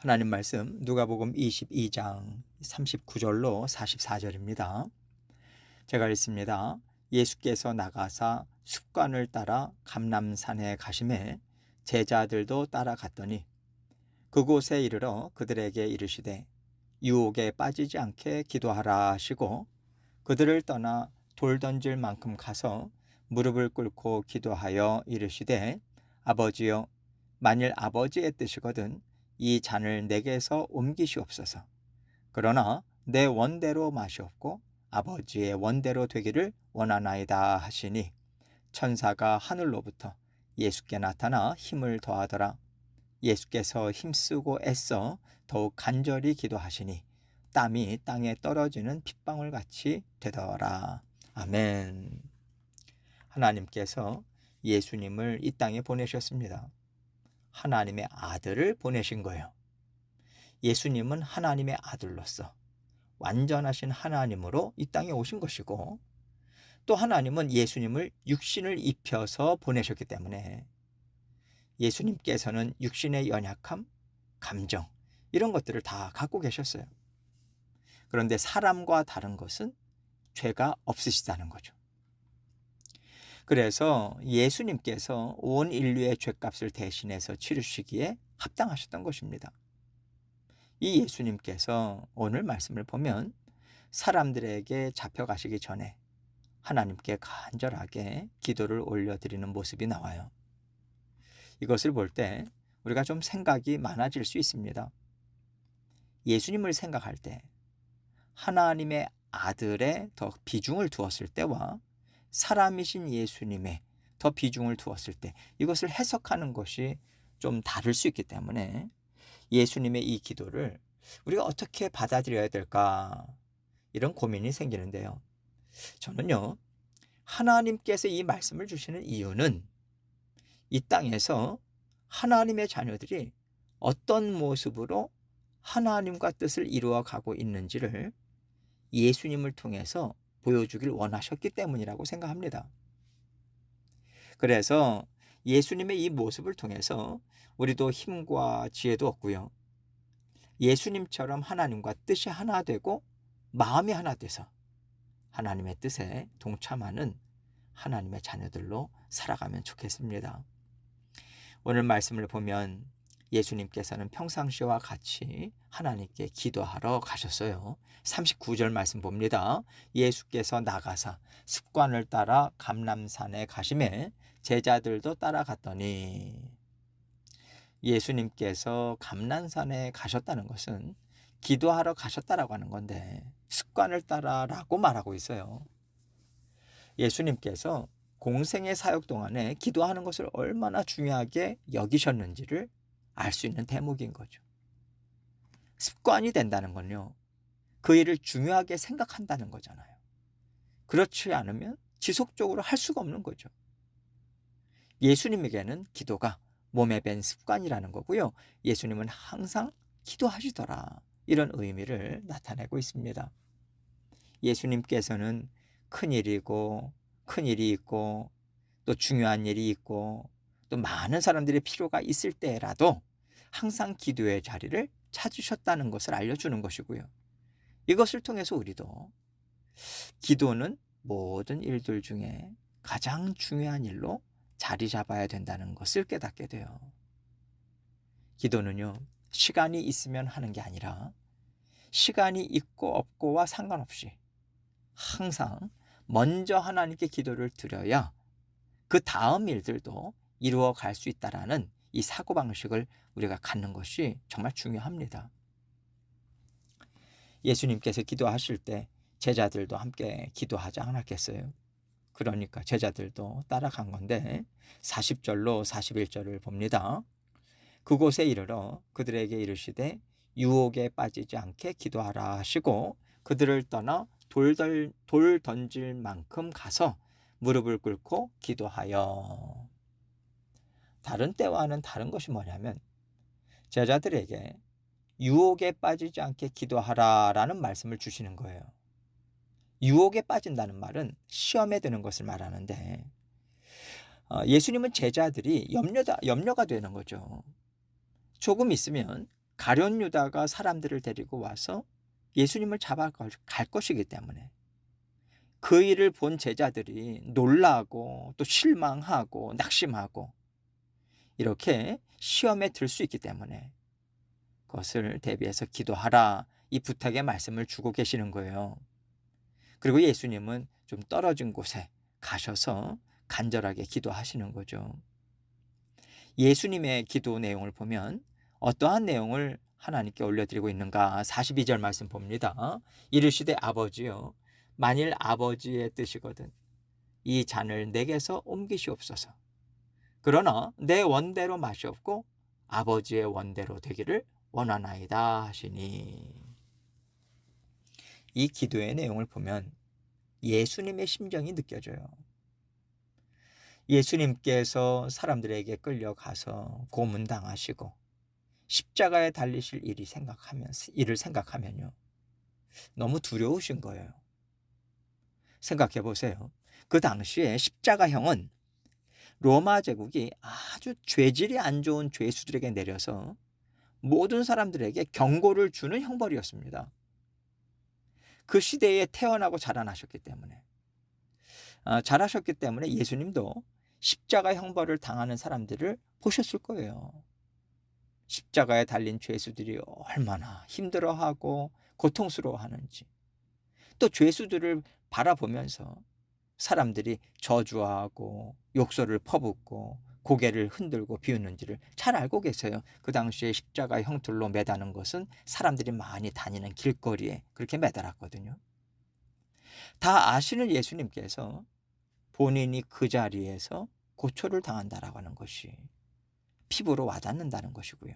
하나님 말씀 누가복음 22장 39절로 44절입니다. 제가 읽습니다. 예수께서 나가사 습관을 따라 감람산에 가시매 제자들도 따라갔더니 그곳에 이르러 그들에게 이르시되 유혹에 빠지지 않게 기도하라 하시고 그들을 떠나 돌 던질 만큼 가서 무릎을 꿇고 기도하여 이르시되 아버지여 만일 아버지의 뜻이거든 이 잔을 내게서 옮기시옵소서. 그러나 내 원대로 마시옵고 아버지의 원대로 되기를 원하나이다 하시니 천사가 하늘로부터 예수께 나타나 힘을 더하더라. 예수께서 힘쓰고 애써 더욱 간절히 기도하시니 땀이 땅에 떨어지는 핏방울 같이 되더라. 아멘. 하나님께서 예수님을 이 땅에 보내셨습니다. 하나님의 아들을 보내신 거예요. 예수님은 하나님의 아들로서 완전하신 하나님으로 이 땅에 오신 것이고 또 하나님은 예수님을 육신을 입혀서 보내셨기 때문에 예수님께서는 육신의 연약함, 감정 이런 것들을 다 갖고 계셨어요. 그런데 사람과 다른 것은 죄가 없으시다는 거죠. 그래서 예수님께서 온 인류의 죄값을 대신해서 치르시기에 합당하셨던 것입니다. 이 예수님께서 오늘 말씀을 보면 사람들에게 잡혀가시기 전에 하나님께 간절하게 기도를 올려드리는 모습이 나와요. 이것을 볼 때 우리가 좀 생각이 많아질 수 있습니다. 예수님을 생각할 때 하나님의 아들에 더 비중을 두었을 때와 사람이신 예수님에 더 비중을 두었을 때 이것을 해석하는 것이 좀 다를 수 있기 때문에 예수님의 이 기도를 우리가 어떻게 받아들여야 될까 이런 고민이 생기는데요. 저는요, 하나님께서 이 말씀을 주시는 이유는 이 땅에서 하나님의 자녀들이 어떤 모습으로 하나님과 뜻을 이루어가고 있는지를 예수님을 통해서 보여주길 원하셨기 때문이라고 생각합니다. 그래서 예수님의 이 모습을 통해서 우리도 힘과 지혜도 얻고요. 예수님처럼 하나님과 뜻이 하나 되고 마음이 하나 돼서 하나님의 뜻에 동참하는 하나님의 자녀들로 살아가면 좋겠습니다. 오늘 말씀을 보면 예수님께서는 평상시와 같이 하나님께 기도하러 가셨어요. 39절 말씀 봅니다. 예수께서 나가사 습관을 따라 감람산에 가시매 제자들도 따라갔더니 예수님께서 감람산에 가셨다는 것은 기도하러 가셨다라고 하는 건데 습관을 따라라고 말하고 있어요. 예수님께서 공생의 사역 동안에 기도하는 것을 얼마나 중요하게 여기셨는지를 알 수 있는 대목인 거죠. 습관이 된다는 건요, 그 일을 중요하게 생각한다는 거잖아요. 그렇지 않으면 지속적으로 할 수가 없는 거죠. 예수님에게는 기도가 몸에 밴 습관이라는 거고요. 예수님은 항상 기도하시더라. 이런 의미를 나타내고 있습니다. 예수님께서는 큰 일이 있고 또 중요한 일이 있고 또 많은 사람들의 필요가 있을 때라도 항상 기도의 자리를 찾으셨다는 것을 알려주는 것이고요. 이것을 통해서 우리도 기도는 모든 일들 중에 가장 중요한 일로 자리 잡아야 된다는 것을 깨닫게 돼요. 기도는요, 시간이 있으면 하는 게 아니라 시간이 있고 없고와 상관없이 항상 먼저 하나님께 기도를 드려야 그 다음 일들도 이루어 갈 수 있다라는 이 사고방식을 우리가 갖는 것이 정말 중요합니다. 예수님께서 기도하실 때 제자들도 함께 기도하지 않았겠어요? 그러니까 제자들도 따라간 건데 40절로 41절을 봅니다. 그곳에 이르러 그들에게 이르시되 유혹에 빠지지 않게 기도하라 하시고 그들을 떠나 돌 던질 만큼 가서 무릎을 꿇고 기도하여. 다른 때와는 다른 것이 뭐냐면 제자들에게 유혹에 빠지지 않게 기도하라라는 말씀을 주시는 거예요. 유혹에 빠진다는 말은 시험에 드는 것을 말하는데 예수님은 제자들이 염려가 되는 거죠. 조금 있으면 가룟 유다가 사람들을 데리고 와서 예수님을 잡아갈 것이기 때문에 그 일을 본 제자들이 놀라고 또 실망하고 낙심하고 이렇게 시험에 들 수 있기 때문에 그것을 대비해서 기도하라, 이 부탁의 말씀을 주고 계시는 거예요. 그리고 예수님은 좀 떨어진 곳에 가셔서 간절하게 기도하시는 거죠. 예수님의 기도 내용을 보면 어떠한 내용을 하나님께 올려드리고 있는가? 42절 말씀 봅니다. 이르시되 아버지여, 만일 아버지의 뜻이거든 이 잔을 내게서 옮기시옵소서. 그러나 내 원대로 마시옵고 아버지의 원대로 되기를 원하나이다 하시니. 이 기도의 내용을 보면 예수님의 심정이 느껴져요. 예수님께서 사람들에게 끌려가서 고문당하시고 십자가에 달리실 일을 생각하면요, 너무 두려우신 거예요. 생각해 보세요. 그 당시에 십자가형은 로마 제국이 아주 죄질이 안 좋은 죄수들에게 내려서 모든 사람들에게 경고를 주는 형벌이었습니다. 그 시대에 태어나고 자라셨기 때문에 예수님도 십자가 형벌을 당하는 사람들을 보셨을 거예요. 십자가에 달린 죄수들이 얼마나 힘들어하고 고통스러워하는지, 또 죄수들을 바라보면서 사람들이 저주하고 욕설을 퍼붓고 고개를 흔들고 비웃는지를 잘 알고 계세요. 그 당시에 십자가 형틀로 매다는 것은 사람들이 많이 다니는 길거리에 그렇게 매달았거든요. 다 아시는 예수님께서 본인이 그 자리에서 고초를 당한다라고 하는 것이 피부로 와닿는다는 것이고요.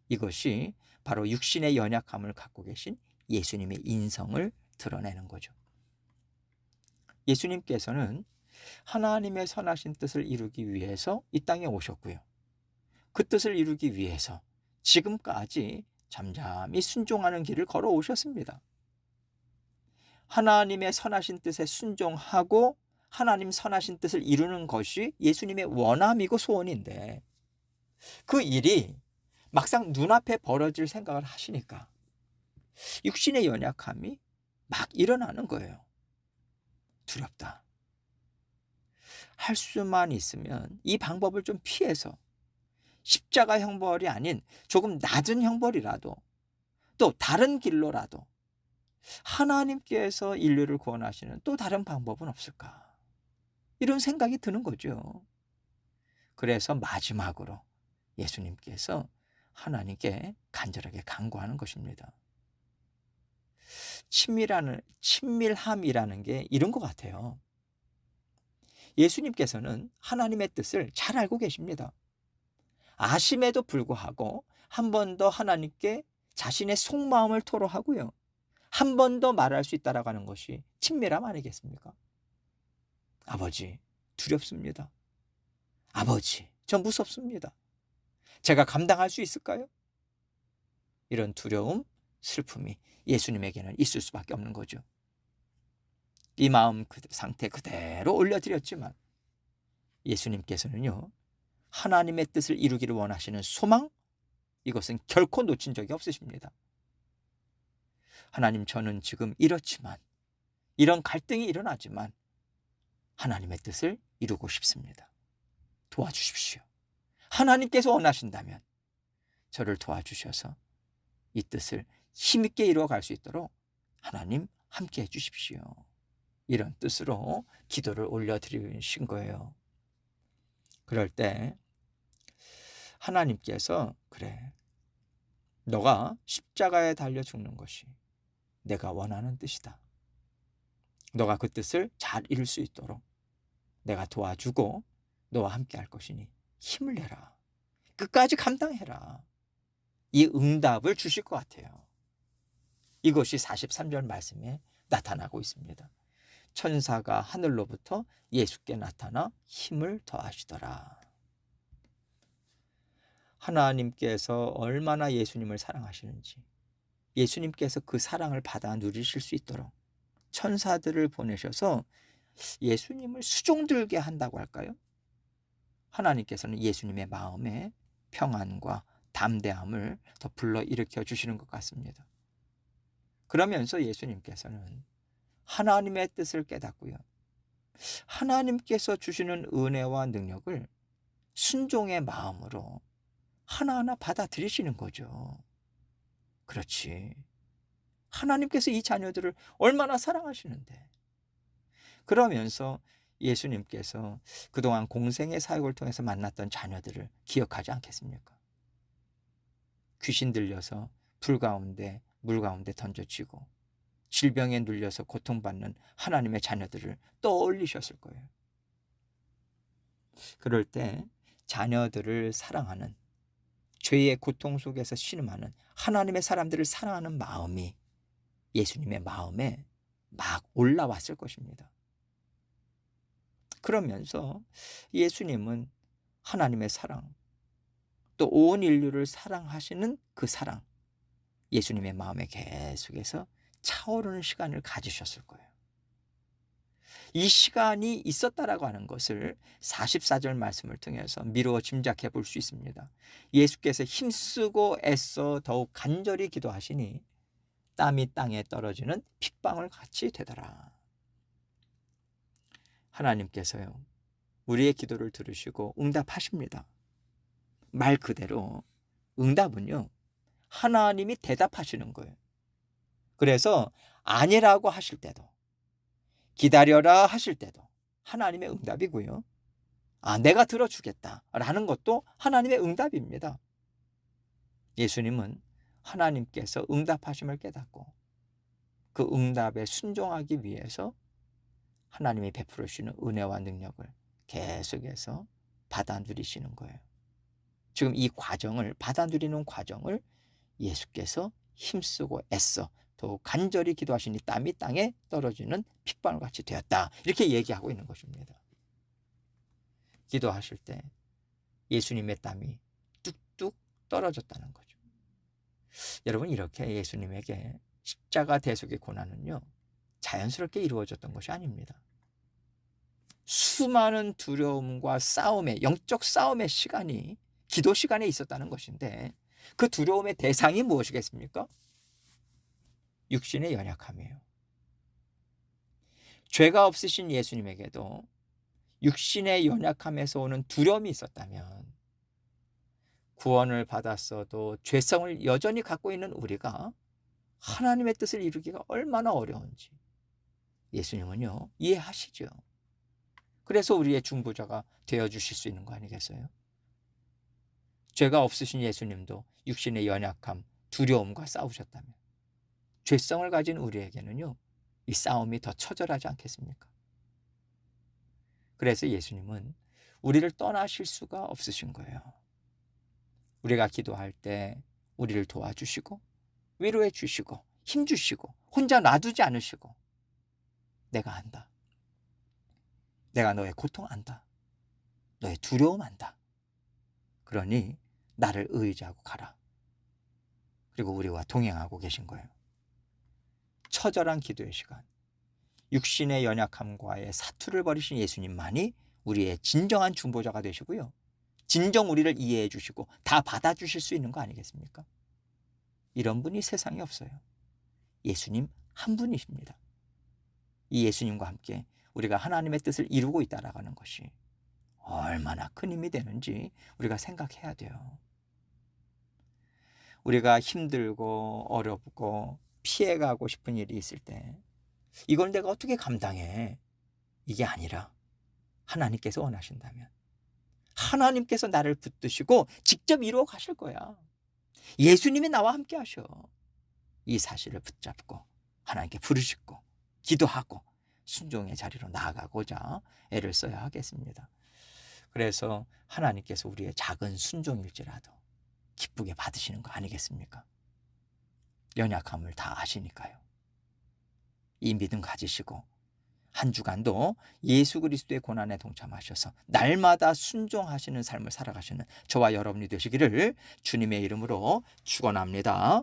이것이 바로 육신의 연약함을 갖고 계신 예수님의 인성을 드러내는 거죠. 예수님께서는 하나님의 선하신 뜻을 이루기 위해서 이 땅에 오셨고요. 그 뜻을 이루기 위해서 지금까지 잠잠히 순종하는 길을 걸어오셨습니다. 하나님의 선하신 뜻에 순종하고 하나님 선하신 뜻을 이루는 것이 예수님의 원함이고 소원인데, 그 일이 막상 눈앞에 벌어질 생각을 하시니까 육신의 연약함이 막 일어나는 거예요. 두렵다. 할 수만 있으면 이 방법을 좀 피해서 십자가 형벌이 아닌 조금 낮은 형벌이라도, 또 다른 길로라도 하나님께서 인류를 구원하시는 또 다른 방법은 없을까? 이런 생각이 드는 거죠. 그래서 마지막으로 예수님께서 하나님께 간절하게 간구하는 것입니다. 친밀함이라는 게 이런 것 같아요. 예수님께서는 하나님의 뜻을 잘 알고 계십니다. 아심에도 불구하고 한 번 더 하나님께 자신의 속마음을 토로하고요, 한 번 더 말할 수 있다라고 하는 것이 친밀함 아니겠습니까? 아버지, 두렵습니다. 아버지, 저 무섭습니다. 제가 감당할 수 있을까요? 이런 두려움, 슬픔이 예수님에게는 있을 수밖에 없는 거죠. 이 마음 상태 그대로 올려드렸지만 예수님께서는요, 하나님의 뜻을 이루기를 원하시는 소망, 이것은 결코 놓친 적이 없으십니다. 하나님, 저는 지금 이렇지만, 이런 갈등이 일어나지만 하나님의 뜻을 이루고 싶습니다. 도와주십시오. 하나님께서 원하신다면 저를 도와주셔서 이 뜻을 힘있게 이루어갈 수 있도록 하나님 함께 해주십시오. 이런 뜻으로 기도를 올려드리신 거예요. 그럴 때 하나님께서, 그래, 너가 십자가에 달려 죽는 것이 내가 원하는 뜻이다. 너가 그 뜻을 잘 이룰 수 있도록 내가 도와주고 너와 함께 할 것이니 힘을 내라. 끝까지 감당해라. 이 응답을 주실 것 같아요. 이것이 43절 말씀에 나타나고 있습니다. 천사가 하늘로부터 예수께 나타나 힘을 더하시더라. 하나님께서 얼마나 예수님을 사랑하시는지, 예수님께서 그 사랑을 받아 누리실 수 있도록 천사들을 보내셔서 예수님을 수종들게 한다고 할까요? 하나님께서는 예수님의 마음에 평안과 담대함을 더 불러일으켜 주시는 것 같습니다. 그러면서 예수님께서는 하나님의 뜻을 깨닫고요, 하나님께서 주시는 은혜와 능력을 순종의 마음으로 하나하나 받아들이시는 거죠. 그렇지. 하나님께서 이 자녀들을 얼마나 사랑하시는데. 그러면서 예수님께서 그동안 공생의 사역을 통해서 만났던 자녀들을 기억하지 않겠습니까? 귀신 들려서 불 가운데, 물 가운데 던져지고 질병에 눌려서 고통받는 하나님의 자녀들을 떠올리셨을 거예요. 그럴 때 자녀들을 사랑하는, 죄의 고통 속에서 신음하는 하나님의 사람들을 사랑하는 마음이 예수님의 마음에 막 올라왔을 것입니다. 그러면서 예수님은 하나님의 사랑, 또 온 인류를 사랑하시는 그 사랑, 예수님의 마음에 계속해서 차오르는 시간을 가지셨을 거예요. 이 시간이 있었다라고 하는 것을 44절 말씀을 통해서 미루어 짐작해 볼 수 있습니다. 예수께서 힘쓰고 애써 더욱 간절히 기도하시니 땀이 땅에 떨어지는 핏방울 같이 되더라. 하나님께서요, 우리의 기도를 들으시고 응답하십니다. 말 그대로 응답은요, 하나님이 대답하시는 거예요. 그래서 아니라고 하실 때도, 기다려라 하실 때도 하나님의 응답이고요, 내가 들어주겠다 라는 것도 하나님의 응답입니다. 예수님은 하나님께서 응답하심을 깨닫고 그 응답에 순종하기 위해서 하나님이 베풀어 주시는 은혜와 능력을 계속해서 받아 누리시는 거예요. 지금 이 과정을, 받아 누리는 과정을 예수께서 힘쓰고 애써 또 간절히 기도하시니 땀이 땅에 떨어지는 핏방울같이 되었다, 이렇게 얘기하고 있는 것입니다. 기도하실 때 예수님의 땀이 뚝뚝 떨어졌다는 거죠. 여러분, 이렇게 예수님에게 십자가 대속의 고난은요, 자연스럽게 이루어졌던 것이 아닙니다. 수많은 두려움과 싸움의, 영적 싸움의 시간이 기도 시간에 있었다는 것인데, 그 두려움의 대상이 무엇이겠습니까? 육신의 연약함이에요. 죄가 없으신 예수님에게도 육신의 연약함에서 오는 두려움이 있었다면, 구원을 받았어도 죄성을 여전히 갖고 있는 우리가 하나님의 뜻을 이루기가 얼마나 어려운지 예수님은요, 이해하시죠. 그래서 우리의 중보자가 되어주실 수 있는 거 아니겠어요? 죄가 없으신 예수님도 육신의 연약함, 두려움과 싸우셨다면 죄성을 가진 우리에게는요, 이 싸움이 더 처절하지 않겠습니까? 그래서 예수님은 우리를 떠나실 수가 없으신 거예요. 우리가 기도할 때 우리를 도와주시고 위로해 주시고 힘 주시고 혼자 놔두지 않으시고, 내가 안다, 내가 너의 고통 안다, 너의 두려움 안다, 그러니 나를 의지하고 가라, 그리고 우리와 동행하고 계신 거예요. 처절한 기도의 시간, 육신의 연약함과의 사투를 벌이신 예수님만이 우리의 진정한 중보자가 되시고요, 진정 우리를 이해해 주시고 다 받아주실 수 있는 거 아니겠습니까? 이런 분이 세상에 없어요. 예수님 한 분이십니다. 이 예수님과 함께 우리가 하나님의 뜻을 이루고 있다라는 것이 얼마나 큰 힘이 되는지 우리가 생각해야 돼요. 우리가 힘들고 어렵고 피해가고 싶은 일이 있을 때 이걸 내가 어떻게 감당해, 이게 아니라 하나님께서 원하신다면 하나님께서 나를 붙드시고 직접 이루어 가실 거야. 예수님이 나와 함께 하셔. 이 사실을 붙잡고 하나님께 부르짖고 기도하고 순종의 자리로 나아가고자 애를 써야 하겠습니다. 그래서 하나님께서 우리의 작은 순종일지라도 기쁘게 받으시는 거 아니겠습니까? 연약함을 다 아시니까요. 이 믿음 가지시고 한 주간도 예수 그리스도의 고난에 동참하셔서 날마다 순종하시는 삶을 살아가시는 저와 여러분이 되시기를 주님의 이름으로 축원합니다.